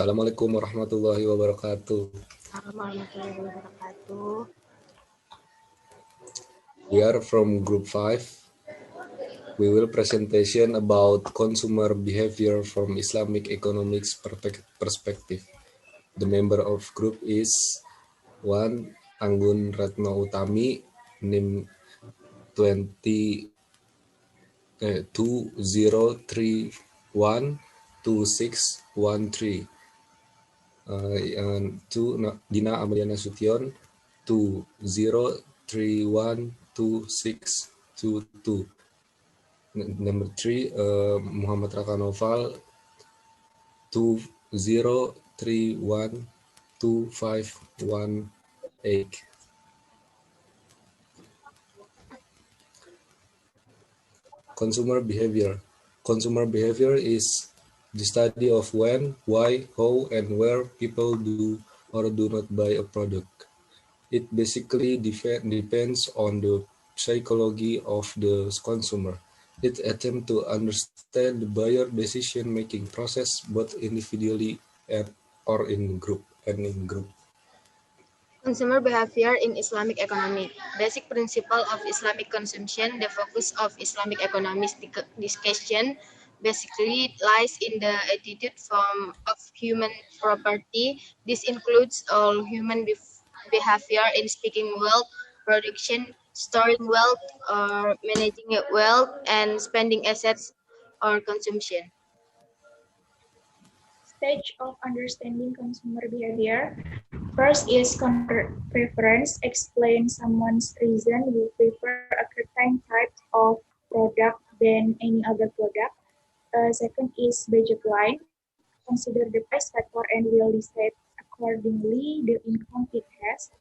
Assalamualaikum warahmatullahi wabarakatuh. Warahmatullahi wabarakatuh. We are from Group 5. We will presentation about consumer behavior from Islamic economics perspective. The member of group is 1. Anggun Ratno Utami, NIM 20312613. And 2. Dina Amaliana Sution 20312622. Number 3, Muhammad Raka Noval 20312518. Consumer behavior. Consumer behavior is the study of when, why, how, and where people do or do not buy a product. It basically depends on the psychology of the consumer. It attempts to understand the buyer decision-making process both individually or in group. Consumer behavior in Islamic economy. Basic principle of Islamic consumption. The focus of Islamic economics discussion basically lies in the attitude of human property. This includes all human behavior in speaking wealth, production, storing wealth, or managing wealth, and spending assets or consumption. Stage of understanding consumer behavior. First is preference. Explain someone's reason you prefer a certain type of product than any other product. Second is budget line. Consider the price factor and will decide accordingly the income it has.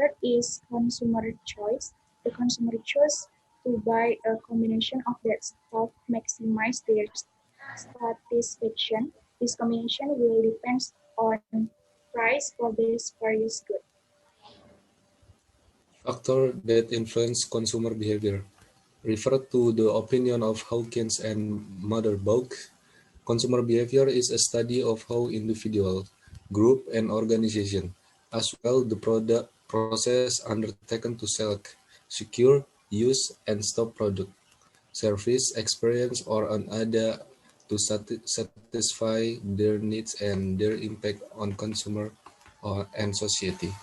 Third is consumer choice. The consumer choose to buy a combination of that stuff maximize their satisfaction. This combination will depend on price for this various good. Factor that influence consumer behavior. Refer to the opinion of Hawkins and Motherbough. Consumer behavior is a study of how individual, group, and organization, as well the product process undertaken to select, secure, use, and stop product, service, experience, or an other to satisfy their needs and their impact on consumer and society.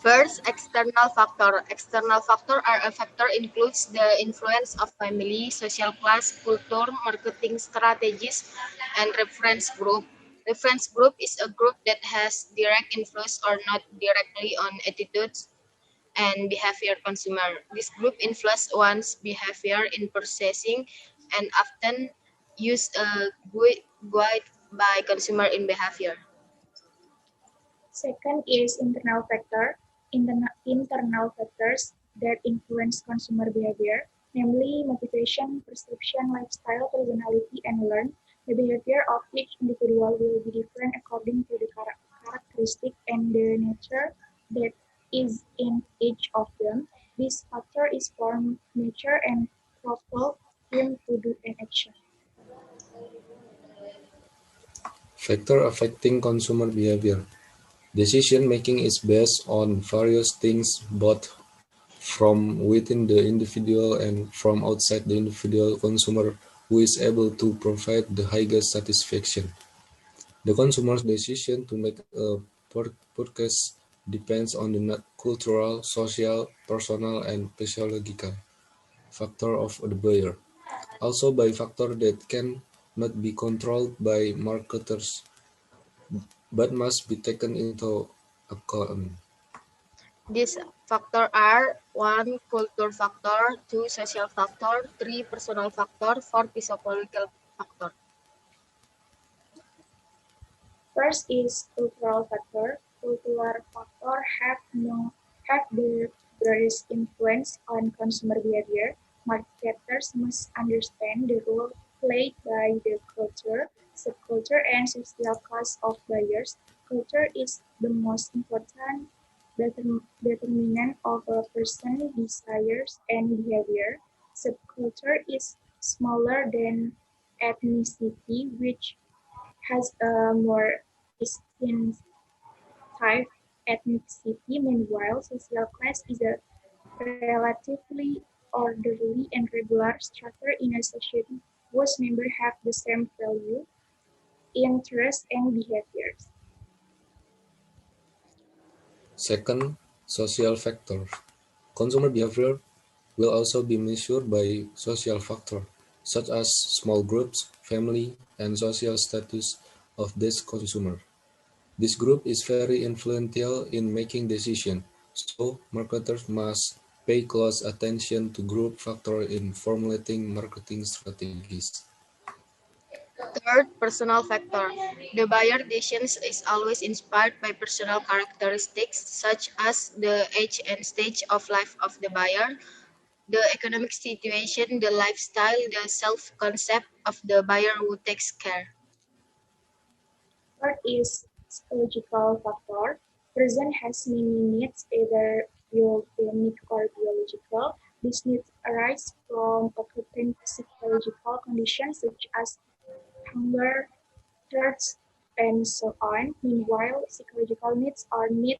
First, external factor. External factor are a factor includes the influence of family, social class, culture, marketing strategies, and reference group. Reference group is a group that has direct influence or not directly on attitudes and behavior consumer. This group influence one's behavior in purchasing and often use a guide by consumer in behavior. Second is internal factor. Internal factors that influence consumer behavior, namely motivation, perception, lifestyle, personality, and learn. The behavior of each individual will be different according to the characteristic and the nature that is in each of them. This factor is form, nature, and propel him to do an action. Factor affecting consumer behavior. Decision making is based on various things, both from within the individual and from outside the individual consumer who is able to provide the highest satisfaction. The consumer's decision to make a purchase depends on the cultural, social, personal, and physiological factor of the buyer. Also by factors that can not be controlled by marketers but must be taken into account. These factors are 1. Culture factor, 2. Social factor, 3. Personal factor, 4. Psychological factor. First is cultural factor. Cultural factor have the greatest influence on consumer behavior. Marketers must understand the role played by the culture, subculture, and social class of buyers. Culture is the most important determinant of a person's desires and behavior. Subculture is smaller than ethnicity, which has a more distinct ethnicity. Meanwhile, social class is a relatively orderly and regular structure in a society whose members have the same value, interests, and behaviors. Second, social factors. Consumer behavior will also be measured by social factors such as small groups, family, and social status of this consumer. This group is very influential in making decisions, so marketers must pay close attention to group factors in formulating marketing strategies. Third, personal factor. The buyer decisions is always inspired by personal characteristics such as the age and stage of life of the buyer, the economic situation, the lifestyle, the self-concept of the buyer who takes care. Third is psychological factor. Person has many needs, either biogenic or biological. These needs arise from a certain psychological conditions such as hunger, thirst, and so on. Meanwhile, psychological needs are needs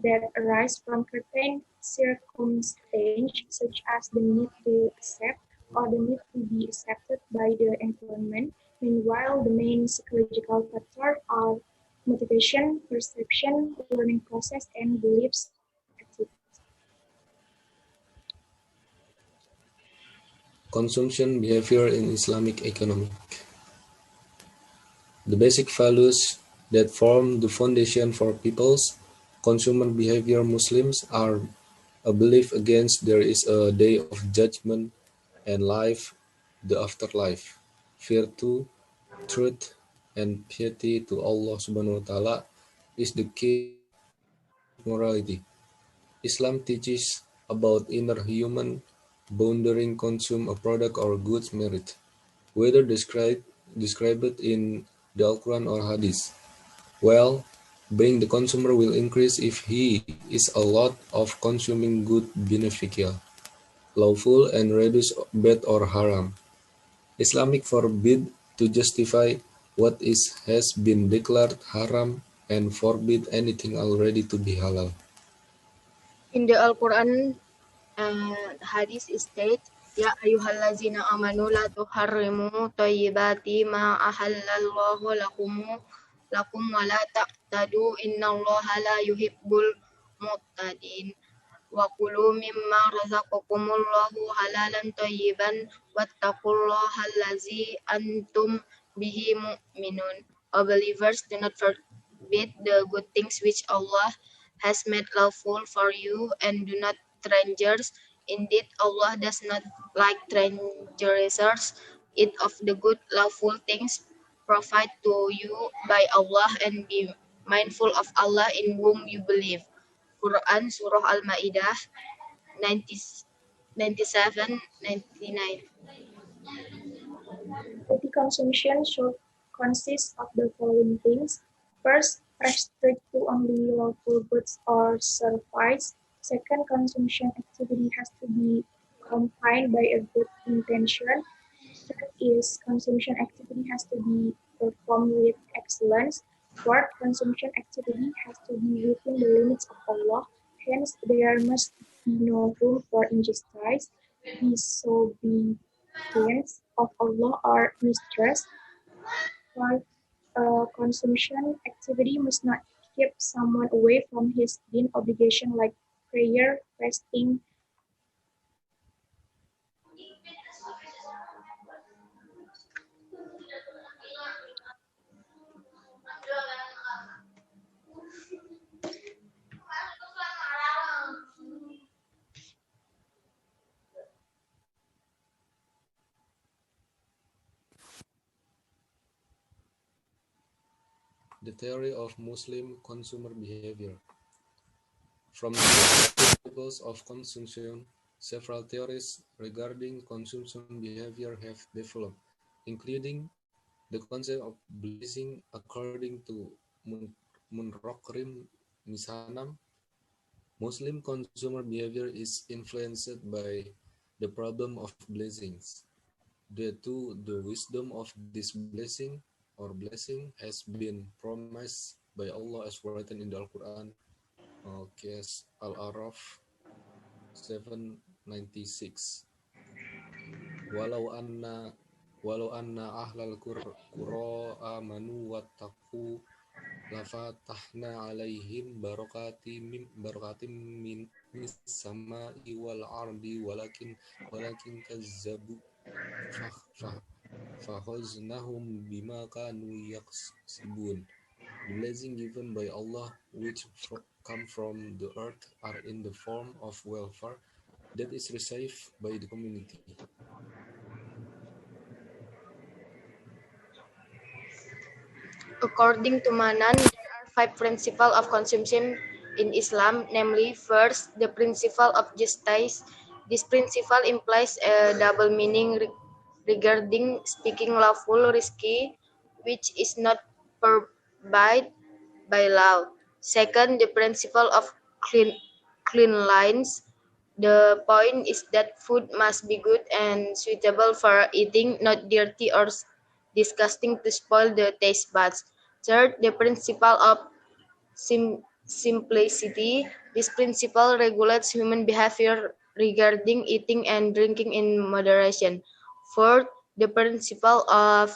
that arise from certain circumstances, such as the need to accept or the need to be accepted by the environment. Meanwhile, the main psychological factors are motivation, perception, learning process, and beliefs activities. Consumption behavior in Islamic economy. The basic values that form the foundation for people's consumer behavior Muslims are a belief against there is a day of judgment and life, the afterlife, fear to truth, and piety to Allah Subhanahu wa Ta'ala is the key to good morality. Islam teaches about inner human boundary consume a product or goods merit, whether described in the Al-Quran or Hadith. Well, being the consumer will increase if he is a lot of consuming good beneficial, lawful and reduce bad or haram. Islamic forbid to justify what is has been declared haram and forbid anything already to be halal. In the Al-Quran, hadis state, Ya ayyuhallazina amanu la tuharrimu thayyibati ma ahallallahu lakum wa la taqtadu innallaha la yuhibbul muqtadin. Wa kulu mimma razaqakumullahu halalan thayyiban wattaqullaha allazi antum bihi mu'minun. O believers, do not forbid the good things which Allah has made lawful for you, and do not strangers. Indeed, Allah does not like transgressors. Eat of the good lawful things provided to you by Allah, and be mindful of Allah in whom you believe. Quran Surah Al-Ma'idah 90, 97, 99. Healthy consumption should consist of the following things. First, restrict to only lawful goods or services. Second, consumption activity has to be accompanied by a good intention. Third is consumption activity has to be performed with excellence. Fourth, consumption activity has to be within the limits of Allah. Hence, there must be no room for injustice, disobedience of Allah, or mistrust. Five, consumption activity must not keep someone away from his deen obligation like prayer, fasting. The theory of Muslim consumer behavior. From the principles of consumption, several theories regarding consumption behavior have developed, including the concept of blessing according to Munrokrim Misanam. Muslim consumer behavior is influenced by the problem of blessings, due to the wisdom of this blessing. or blessing has been promised by Allah as written in the Al-Quran. Case Al-Araf 796. Walau anna walau anna ahlal qura amanu wattaqu lafatahna alaihim barakatim mis samai wal ardi walakin kazzabu fah fah fahoznahum bima kanu yaksibun. The blessing given by Allah which come from the earth are in the form of welfare that is received by the community. According to Manan, there are five principles of consumption in Islam, namely, first, the principle of justice. This principle implies a double meaning regarding speaking lawful risky, which is not forbidden by law. Second, the principle of clean lines. The point is that food must be good and suitable for eating, not dirty or disgusting to spoil the taste buds. Third, the principle of simplicity. This principle regulates human behavior regarding eating and drinking in moderation. Fourth, the principle of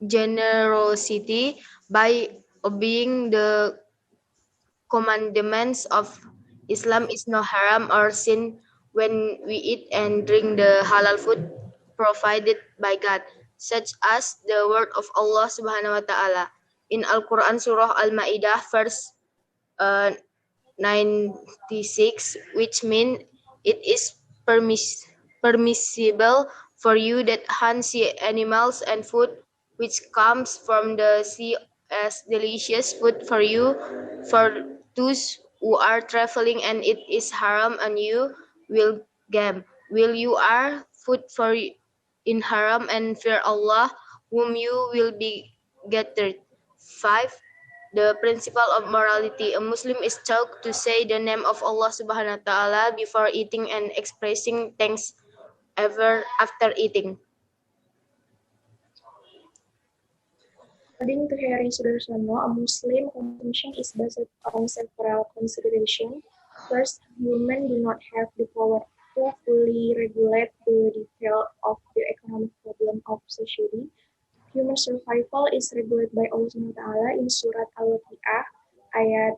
generosity. By obeying the commandments of Islam is no haram or sin when we eat and drink the halal food provided by God, such as the word of Allah Subhanahu wa Ta'ala in Al Quran Surah Al Ma'idah, verse uh, 96, which mean it is permissible for you that hunt sea animals and food which comes from the sea as delicious food for you, for those who are traveling, and it is haram on you will game. Will you are food for in haram and fear Allah, whom you will be gathered. 5. The principle of morality. A Muslim is taught to say the name of Allah Subhanahu wa Ta'ala before eating and expressing thanks ever after eating. According to Heri Sudarsono, a Muslim consumption is based on several considerations. First, humans do not have the power to fully regulate the detail of the economic problem of society. Human survival is regulated by Allah Subhanahu wa Ta'ala in Surat Al-Waqi'ah, ayat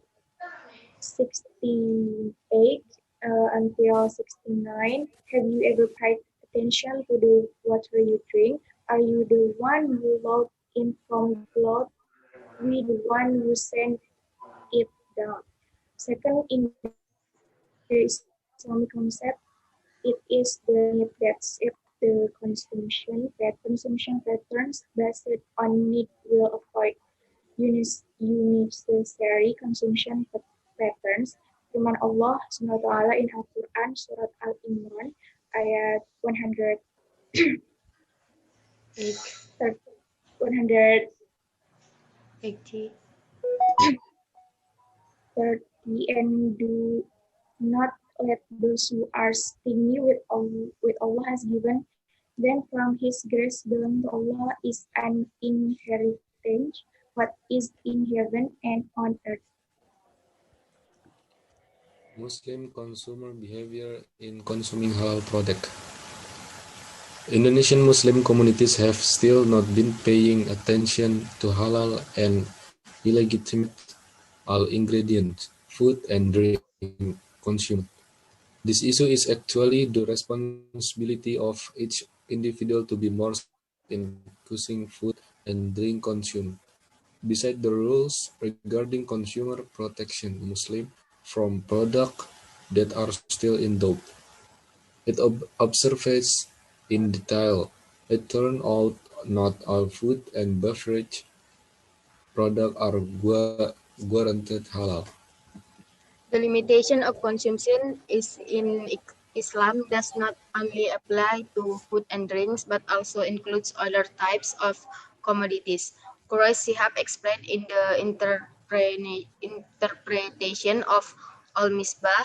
68 until 69. Have you ever paid attention to the water you drink? Are you the one who load in from the cloud? We the one who send it down. Second, in the Islamic concept, it is the need that shape the consumption patterns based on need will avoid unnecessary consumption patterns. Firman Allah Subhanahu wa Ta'ala in Al-Quran Surat Al-Imran ayat 130 80. and do not let those who are stingy with Allah has given them from His grace. Belong to Allah is an inheritance, what is in heaven and on earth. Muslim consumer behavior in consuming halal product. Indonesian Muslim communities have still not been paying attention to halal and illegitimate all ingredient, food and drink consumed. This issue is actually the responsibility of each individual to be more strict in choosing food and drink consumed. Beside the rules regarding consumer protection Muslim from products that are still in doubt, it observes in detail. It turns out not all food and beverage products are guaranteed halal. The limitation of consumption is in Islam does not only apply to food and drinks but also includes other types of commodities. Quraish Shihab explained in the interpretation of Al-Misbah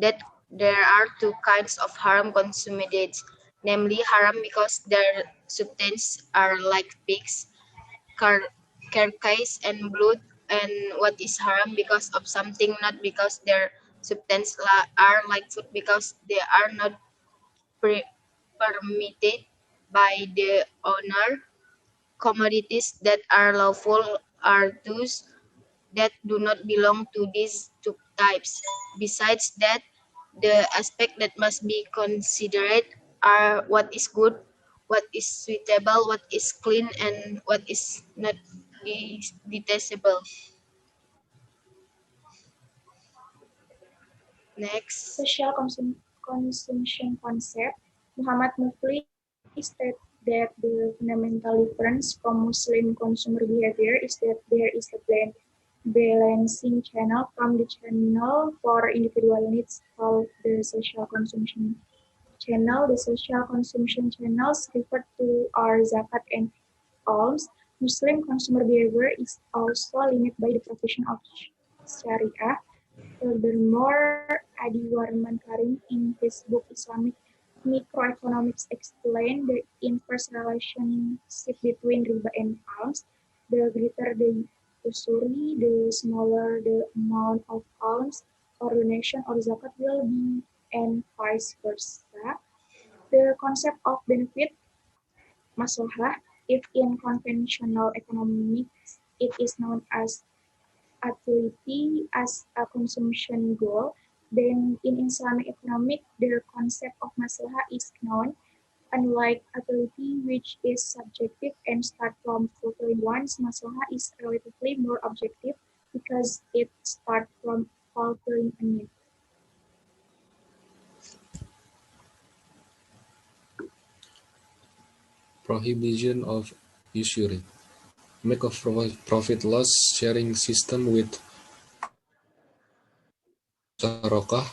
that there are two kinds of haram consummates. namely haram because their substance are like pigs, carcass and blood, and what is haram because of something, not because their substance are like food because they are not permitted by the owner. Commodities that are lawful are those that do not belong to these two types. Besides that, the aspect that must be considered are what is good, what is suitable, what is clean, and what is not detestable. Next. Consumption concept. Muhammad Mufli stated that the fundamental difference from Muslim consumer behavior is that there is a balancing channel from the channel for individual needs called the social consumption channel. The social consumption channels referred to are zakat and alms. Muslim consumer behavior is also limited by the provision of Sharia. Furthermore, Adi Warman Karim in his book Islamic Microeconomics explained the inverse relationship between riba and alms. The greater the usury, the smaller the amount of alms or donation or zakat will be, and vice versa. The concept of benefit maslahah, if in conventional economics it is known as utility as a consumption goal, then in Islamic economic, the concept of maslahah is known, unlike utility, which is subjective and start from fulfilling one's maslahah is relatively more objective because it starts from fulfilling a need. Prohibition of usury. Make a profit-loss sharing system with musyarakah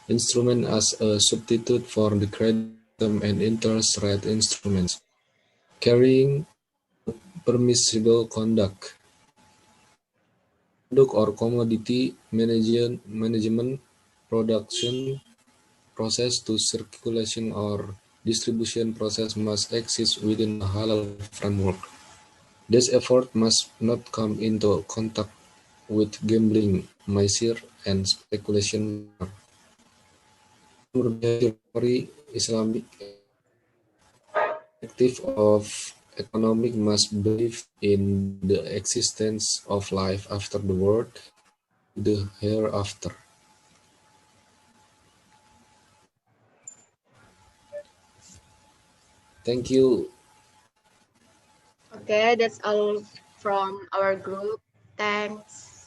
instrument as a substitute for the credit system and interest rate instruments. Carrying permissible conduct. Product or commodity management, production process to circulation or distribution process must exist within a halal framework. This effort must not come into contact with gambling, maisir, and speculation. Consumer behavior theory, Islamic perspective of economic must believe in the existence of life after the world, the hereafter. Thank you. Okay, that's all from our group. Thanks.